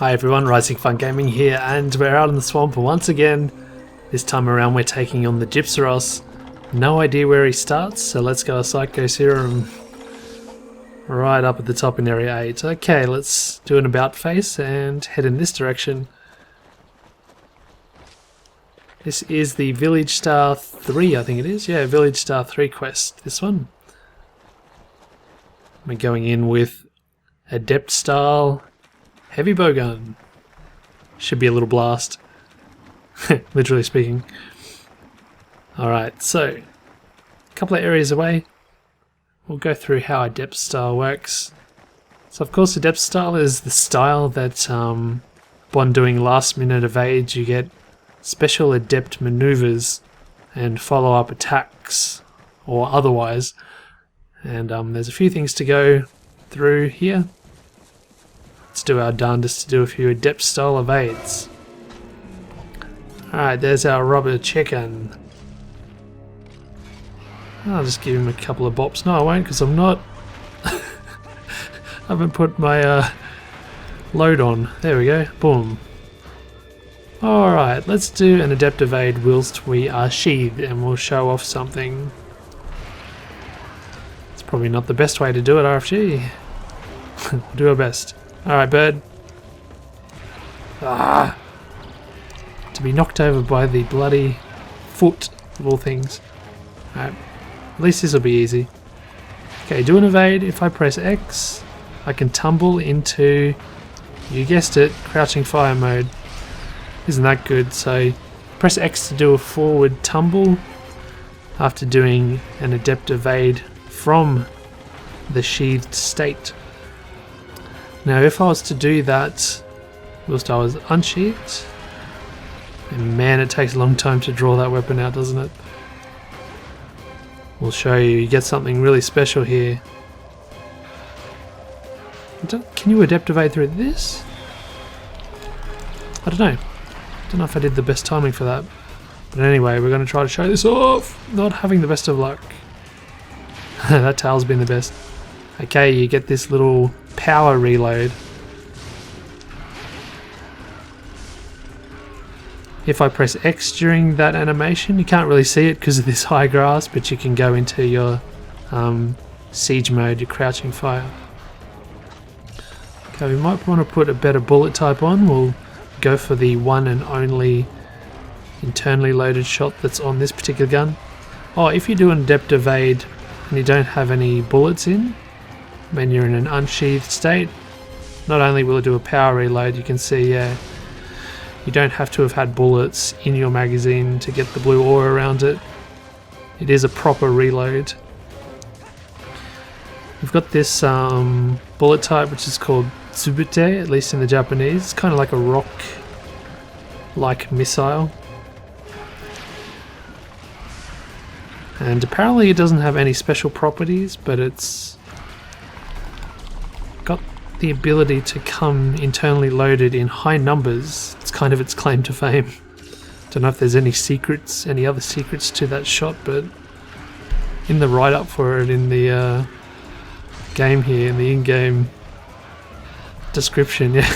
Hi everyone, RisingFunGaming here, and we're out in the swamp once again. This time around we're taking on the Gypceros. No idea where he starts, so let's go a Psycho Serum right up at the top in Area 8. Okay, let's do an about face and head in this direction. This is the Village Star 3, I think it is. Yeah, Village Star 3 quest, this one. We're going in with Adept style heavy bowgun. Should be a little blast. Literally speaking. Alright, so a couple of areas away. We'll go through how Adept style works. So of course Adept style is the style that upon doing last minute evades you get special adept maneuvers and follow up attacks or otherwise. And there's a few things to go through here. Let's do our darndest to do a few adept style evades. Alright, there's our rubber chicken. I'll just give him a couple of bops. No, I won't, because I'm not... I haven't put my load on. There we go. Boom. Alright, let's do an Adept Evade whilst we are sheathed, and we'll show off something. It's probably not the best way to do it, RFG. We'll do our best. Alright, bird. Ah! To be knocked over by the bloody foot of all things. Alright, at least this will be easy. Okay, do an evade. If I press X, I can tumble into, you guessed it, crouching fire mode. Isn't that good? So press X to do a forward tumble after doing an Adept Evade from the sheathed state. Now if I was to do that whilst I was unsheathed, and man, it takes a long time to draw that weapon out, doesn't it? We'll show you. You get something really special here. Can you Adept Evade through this? I don't know. Don't know if I did the best timing for that. But anyway, we're going to try to show this off. Not having the best of luck. That tail's been the best. Okay, you get this little power reload. If I press X during that animation, you can't really see it because of this high grass, but you can go into your siege mode, your crouching fire. Okay, we might want to put a better bullet type on. We'll go for the one and only internally loaded shot that's on this particular gun. Oh, if you do an Adept Evade and you don't have any bullets in, when you're in an unsheathed state, not only will it do a power reload, you can see you don't have to have had bullets in your magazine to get the blue aura around it. It is a proper reload. We've got this bullet type which is called Tsubute, at least in the Japanese. It's kind of like a rock-like missile. And apparently it doesn't have any special properties, but it's got the ability to come internally loaded in high numbers. It's kind of its claim to fame. Don't know if there's any secrets, any other secrets to that shot, but in the write-up for it in the game here, in the in-game description, yeah,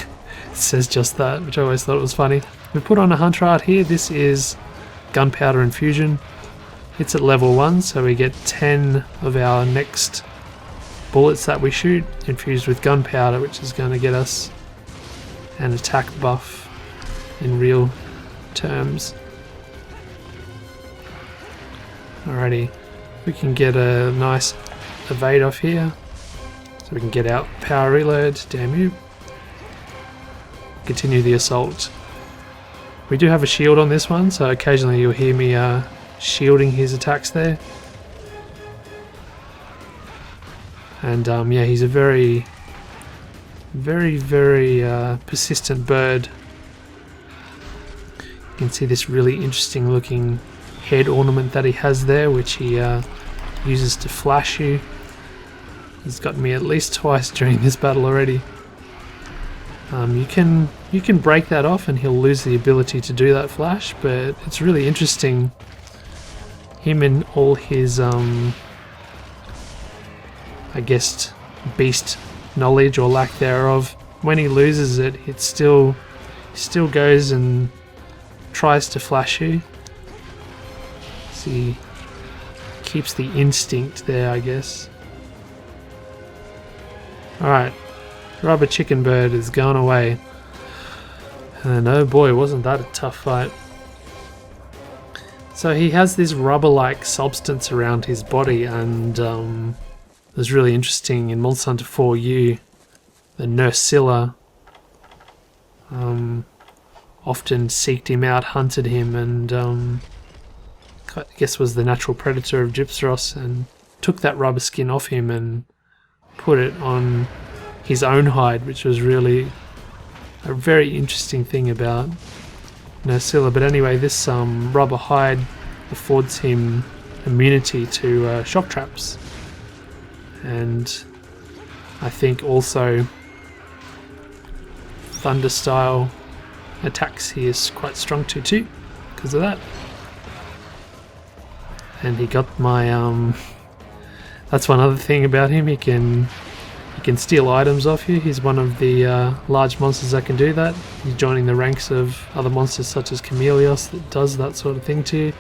it says just that, which I always thought was funny. We put on a hunter art here. This is Gunpowder Infusion. It's at level 1, so we get 10 of our next bullets that we shoot infused with gunpowder, which is going to get us an attack buff in real terms. Alrighty, we can get a nice evade off here, so we can get out power reload. Damn you. Continue the assault. We do have a shield on this one, so occasionally you'll hear me shielding his attacks there. And yeah, he's a very persistent bird. You can see this really interesting looking head ornament that he has there, which he uses to flash you. He's got me at least twice during this battle already. You can break that off and he'll lose the ability to do that flash, but it's really interesting. Him and all his I guess beast knowledge or lack thereof when he loses it, he still goes and tries to flash you. So he keeps the instinct there, I guess. Alright, Rubber Chicken Bird has gone away. And oh boy, wasn't that a tough fight. So he has this rubber-like substance around his body, and it was really interesting in Monster Hunter 4U. The Nursilla often seeked him out, hunted him, and I guess was the natural predator of Gypceros, and took that rubber skin off him and put it on his own hide, which was really a very interesting thing about Nursilla. But anyway, this rubber hide affords him immunity to shock traps, and I think also thunder style attacks he is quite strong to too because of that. And he got my that's one other thing about him, he can steal items off you. He's one of the large monsters that can do that. He's joining the ranks of other monsters such as Chameleos that does that sort of thing to you.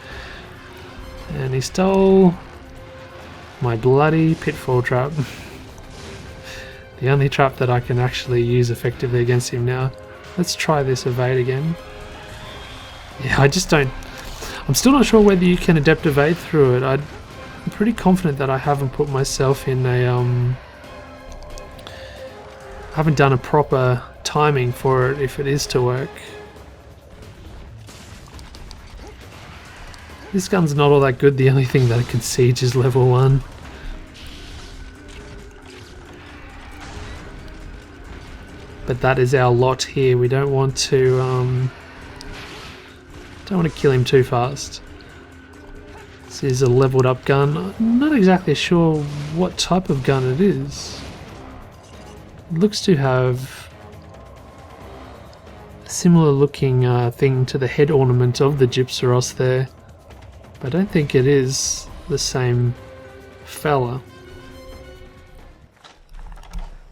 And he stole my bloody pitfall trap. The only trap that I can actually use effectively against him now. Let's try this evade again. Yeah, I'm still not sure whether you can adept evade through it. I'm pretty confident that I haven't put myself in a haven't done a proper timing for it if it is to work. This gun's not all that good, the only thing that it can siege is level 1. But that is our lot here, we don't want to kill him too fast. This is a leveled up gun. I'm not exactly sure what type of gun it is. It looks to have a similar looking thing to the head ornament of the Gypceros there, but I don't think it is the same fella.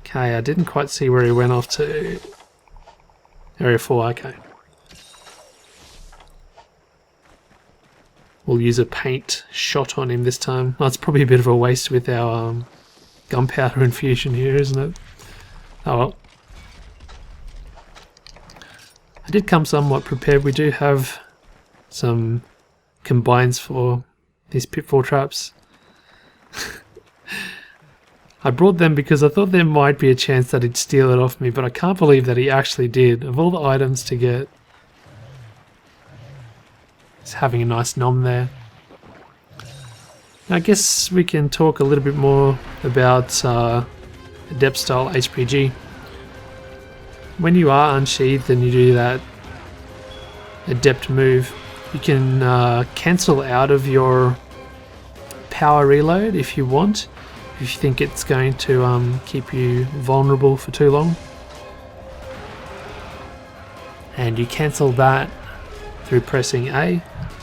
Okay, I didn't quite see where he went off to. Area 4, okay. We'll use a paint shot on him this time. Oh, it's probably a bit of a waste with our Gunpowder Infusion here, isn't it? Oh well. I did come somewhat prepared. We do have some combines for these pitfall traps. I brought them because I thought there might be a chance that he'd steal it off me, but I can't believe that he actually did. Of all the items to get, he's having a nice nom there. Now, I guess we can talk a little bit more about Adept style HPG. When you are unsheathed and you do that Adept move, you can cancel out of your power reload if you want, if you think it's going to keep you vulnerable for too long. And you cancel that through pressing A.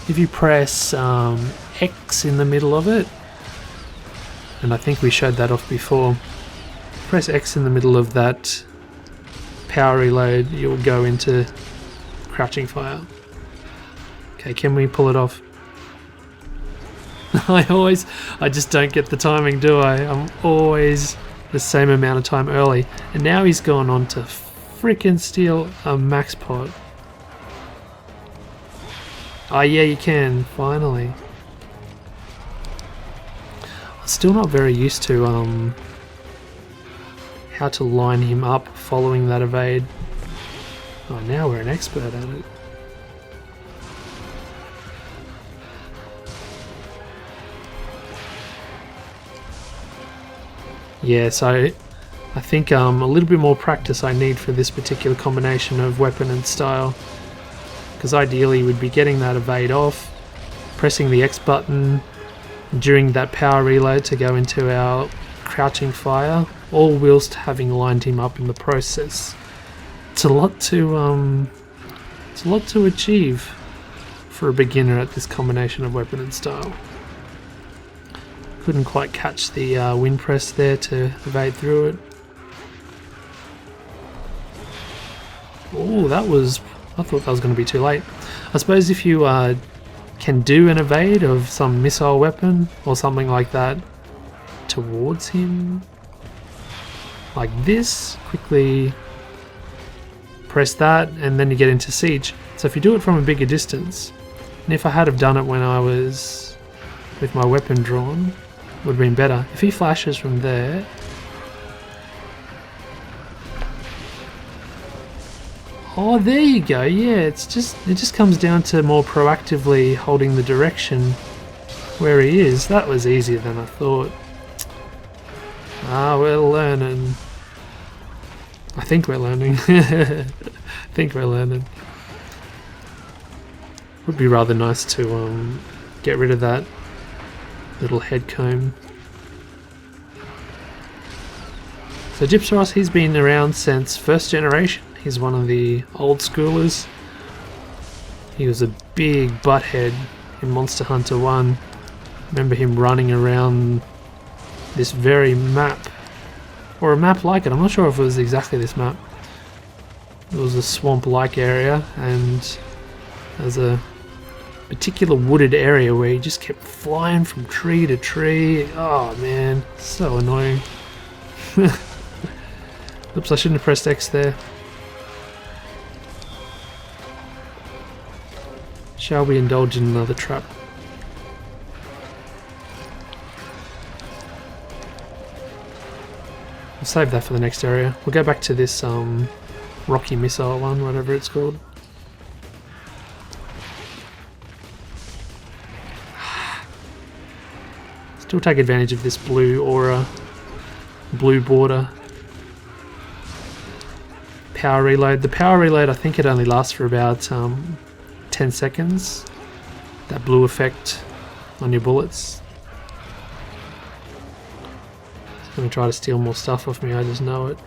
If you press X in the middle of it, and I think we showed that off before, press X in the middle of that power reload, you'll go into crouching fire. Okay, can we pull it off? I just don't get the timing, do I? I'm always the same amount of time early. And now he's gone on to frickin' steal a max pot. Oh yeah, you can, finally. I'm still not very used to how to line him up following that evade. Oh, now we're an expert at it. Yeah, so I think a little bit more practice I need for this particular combination of weapon and style, because ideally we'd be getting that evade off, pressing the X button during that power reload to go into our crouching fire, all whilst having lined him up in the process. It's a lot to achieve for a beginner at this combination of weapon and style. Couldn't quite catch the wind press there to evade through it. Oh, that was... I thought that was going to be too late. I suppose if you can do an evade of some missile weapon or something like that towards him, like this, quickly press that and then you get into siege. So if you do it from a bigger distance, and if I had have done it when I was with my weapon drawn, it would have been better. If he flashes from there, oh, there you go. Yeah, it just comes down to more proactively holding the direction where he is. That was easier than I thought. Ah, we're learning. I think we're learning. I think we're learning. Would be rather nice to get rid of that little head comb. So Gypceros, he's been around since first generation. He's one of the old schoolers. He was a big butthead in Monster Hunter 1. Remember him running around this very map, or a map like it. I'm not sure if it was exactly this map. It was a swamp-like area, and there's a particular wooded area where he just kept flying from tree to tree. Oh man, so annoying. Oops, I shouldn't have pressed X there. Shall we indulge in another trap? We'll save that for the next area. We'll go back to this rocky missile one, whatever it's called. Still take advantage of this blue aura, blue border. Power reload. The power reload, I think it only lasts for about 10 seconds. That blue effect on your bullets. It's going to try to steal more stuff off me, I just know it.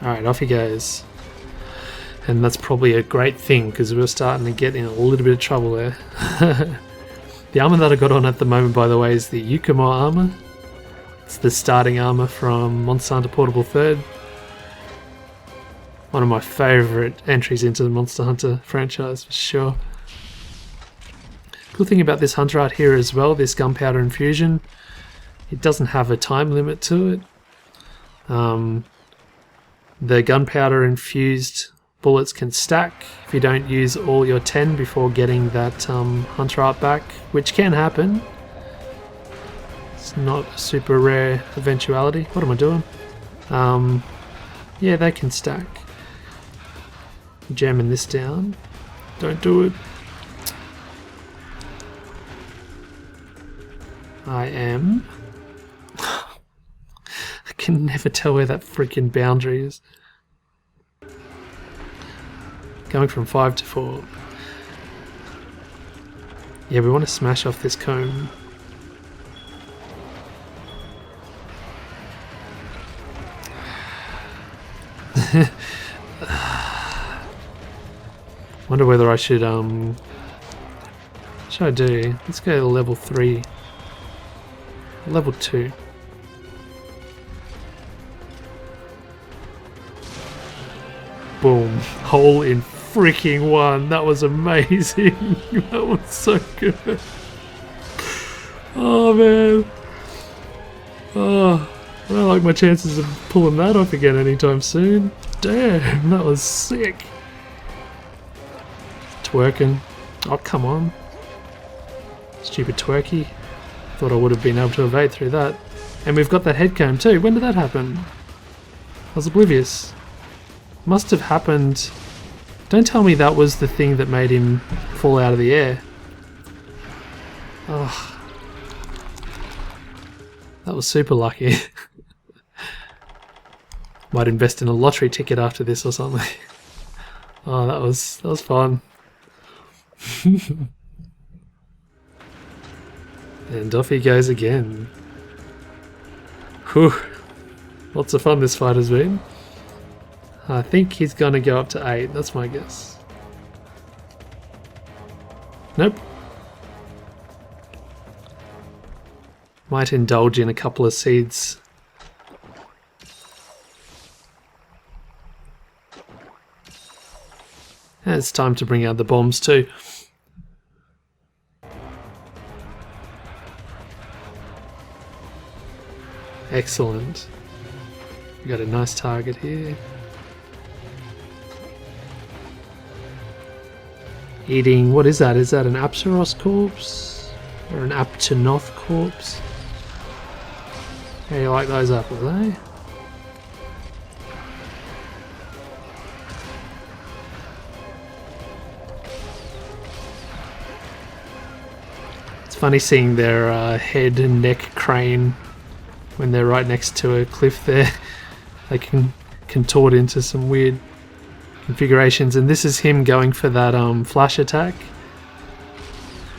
Alright, off he goes. And that's probably a great thing, because we're starting to get in a little bit of trouble there. The armor that I got on at the moment, by the way, is the Yukimo armor. It's the starting armor from Monster Hunter Portable 3rd. One of my favourite entries into the Monster Hunter franchise, for sure. Cool thing about this hunter art here as well, this Gunpowder Infusion, it doesn't have a time limit to it. The gunpowder infused bullets can stack if you don't use all your 10 before getting that hunter art back, which can happen. It's not a super rare eventuality. What am I doing? Yeah, they can stack. Jamming this down. Don't do it. I am. I can never tell where that freaking boundary is. Going from 5 to 4. Yeah, we want to smash off this comb. Wonder whether I should what should I do? Let's go to level 3. Level 2. Boom. Hole in freaking one. That was amazing. That was so good. Oh man. Oh, I don't like my chances of pulling that off again anytime soon. Damn, that was sick. Twerking. Oh, come on. Stupid twerky. Thought I would have been able to evade through that. And we've got that head comb too. When did that happen? I was oblivious. Must have happened. Don't tell me that was the thing that made him fall out of the air. Oh, that was super lucky. Might invest in a lottery ticket after this or something. Oh, that was fun. And off he goes again. Whew. Lots of fun this fight has been. I think he's gonna go up to 8, that's my guess. Nope. Might indulge in a couple of seeds. And it's time to bring out the bombs too. Excellent. We got a nice target here. Eating, what is that? Is that an Gypceros corpse? Or an Aptonoth corpse? How do you like those apples, eh? It's funny seeing their head and neck crane when they're right next to a cliff there. They can contort into some weird configurations, and this is him going for that flash attack.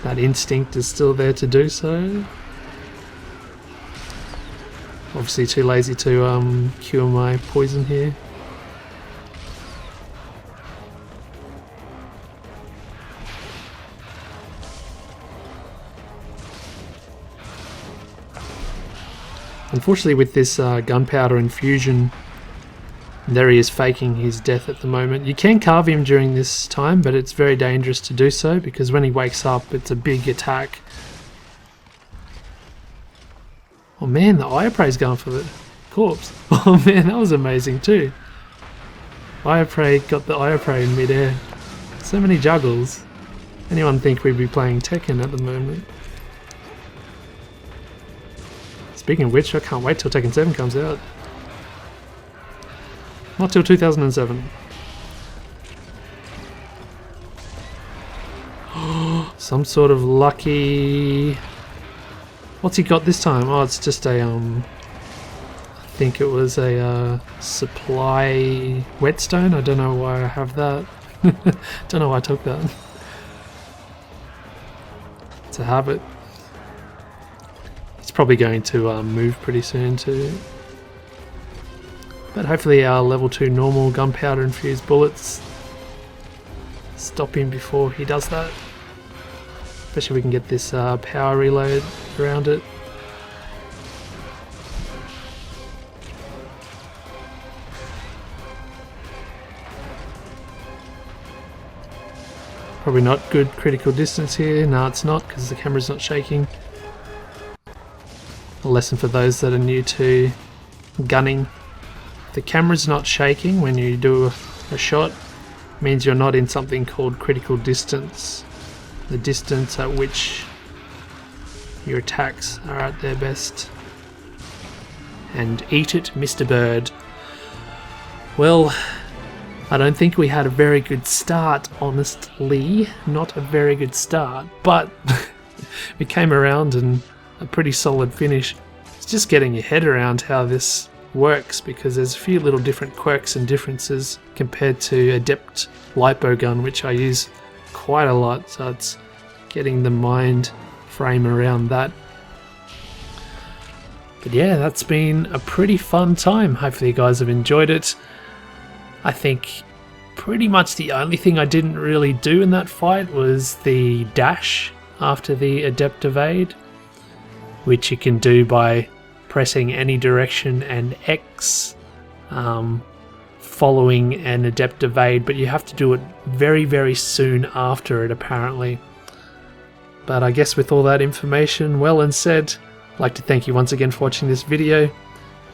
That instinct is still there to do so. Obviously too lazy to cure my poison here. Unfortunately with this Gunpowder Infusion, there he is faking his death at the moment. You can carve him during this time, but it's very dangerous to do so because when he wakes up it's a big attack. Oh man, the Eye-Prey's going for the corpse. Oh man, that was amazing too. Eye-Prey got the Eye-Prey in midair. So many juggles. Anyone think we'd be playing Tekken at the moment? Speaking of which, I can't wait till Tekken 7 comes out. Not till 2007. Some sort of lucky... What's he got this time? Oh, it's just a, I think it was a supply whetstone. I don't know why I have that. Don't know why I took that. It's a habit. It's probably going to move pretty soon too. But hopefully our level 2 normal gunpowder infused bullets stop him before he does that. Especially if we can get this power reload around it. Probably not good critical distance here. No, it's not because the camera's not shaking. A lesson for those that are new to gunning. The camera's not shaking when you do a shot means you're not in something called critical distance. The distance at which your attacks are at their best. And eat it, Mr. Bird. Well, I don't think we had a very good start, honestly. Not a very good start, but we came around and a pretty solid finish. It's just getting your head around how this works because there's a few little different quirks and differences compared to Adept Bowgun, which I use quite a lot, so it's getting the mind frame around that. But yeah, that's been a pretty fun time. Hopefully you guys have enjoyed it. I think pretty much the only thing I didn't really do in that fight was the dash after the Adept Evade, which you can do by pressing any direction and X following an Adept Evade, but you have to do it very, very soon after it apparently. But I guess with all that information well and said, I'd like to thank you once again for watching this video.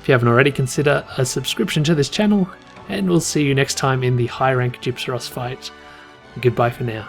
If you haven't already, consider a subscription to this channel, and we'll see you next time in the high rank Gypceros fight. Goodbye for now.